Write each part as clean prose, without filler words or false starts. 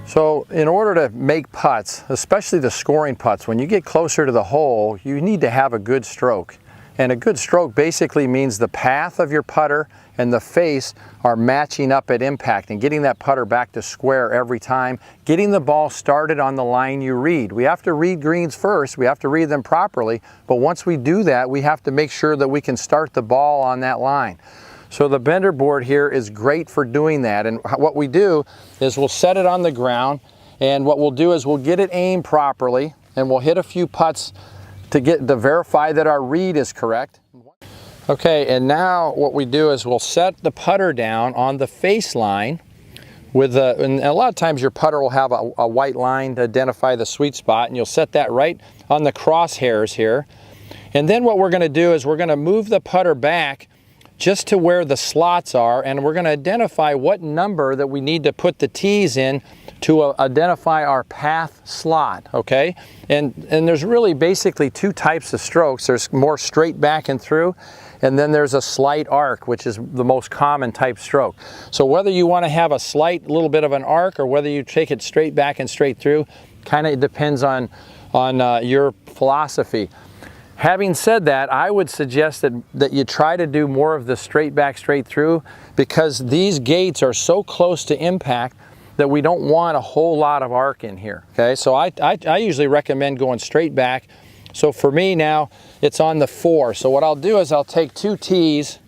So in order to make putts, especially the scoring putts, when you get closer to the hole, you need to have a good stroke. And a good stroke basically means the path of your putter and the face are matching up at impact and getting that putter back to square every time, getting the ball started on the line you read. We have to read greens first, we have to read them properly, but once we do that, we have to make sure that we can start the ball on that line. So the bender board here is great for doing that, and what we do is we'll set it on the ground, and what we'll do is we'll get it aimed properly, and we'll hit a few putts to verify that our read is correct. Okay, and now what we do is we'll set the putter down on the face line with and a lot of times your putter will have a white line to identify the sweet spot, and you'll set that right on the crosshairs here. And then what we're going to do is we're going to move the putter back just to where the slots are, and we're going to identify what number that we need to put the tees in to identify our path slot, okay? And there's really basically two types of strokes. There's more straight back and through, and then there's a slight arc, which is the most common type stroke. So whether you want to have a slight little bit of an arc or whether you take it straight back and straight through, kind of depends on your philosophy. Having said that, I would suggest that you try to do more of the straight back, straight through, because these gates are so close to impact that we don't want a whole lot of arc in here, okay? So I usually recommend going straight back. So for me now, it's on the 4. So what I'll do is I'll take 2 tees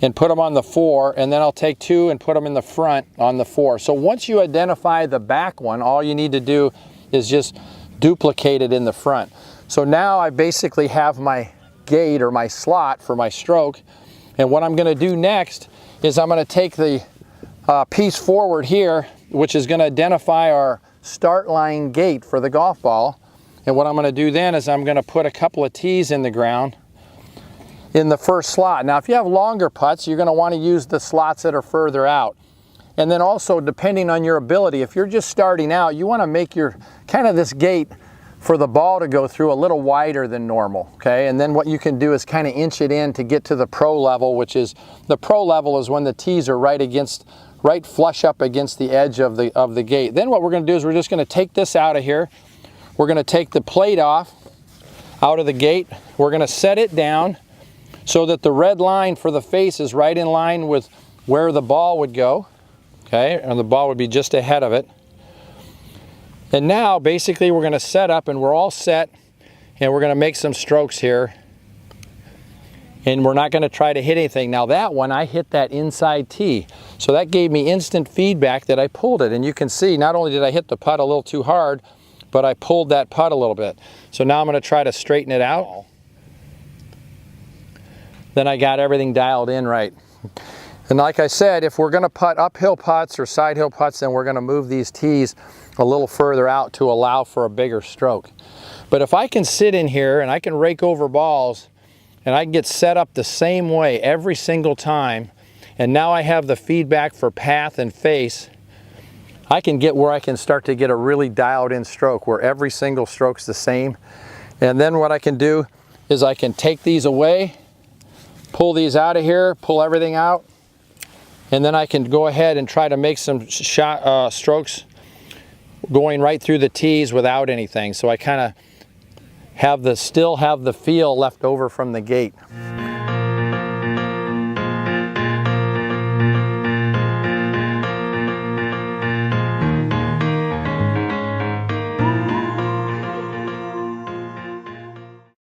and put them on the 4, and then I'll take 2 and put them in the front on the 4. So once you identify the back one, all you need to do is just duplicate it in the front. So now I basically have my gate or my slot for my stroke, and what I'm going to do next is I'm going to take the piece forward here, which is going to identify our start line gate for the golf ball, and what I'm going to do then is I'm going to put a couple of tees in the ground in the first slot. Now if you have longer putts, you're going to want to use the slots that are further out. And then also, depending on your ability, if you're just starting out, you want to make your kind of this gate for the ball to go through a little wider than normal, okay? And then what you can do is kind of inch it in to get to the pro level, which is, the pro level is when the tees are right flush up against the edge of the gate. Then what we're going to do is we're just going to take this out of here. We're going to take the plate off out of the gate. We're going to set it down so that the red line for the face is right in line with where the ball would go, okay? And the ball would be just ahead of it. And now basically we're going to set up, and we're all set, and we're going to make some strokes here, and we're not going to try to hit anything. Now that one, I hit that inside tee, so that gave me instant feedback that I pulled it, and you can see not only did I hit the putt a little too hard, but I pulled that putt a little bit. So now I'm going to try to straighten it out. Then I got everything dialed in right. And like I said, if we're going to putt uphill putts or side hill putts, then we're going to move these tees a little further out to allow for a bigger stroke. But if I can sit in here and I can rake over balls and I can get set up the same way every single time, and now I have the feedback for path and face, I can get where I can start to get a really dialed in stroke where every single stroke's the same. And then what I can do is I can take these away, pull these out of here, pull everything out, and then I can go ahead and try to make some strokes going right through the tees without anything. So I kind of still have the feel left over from the gate.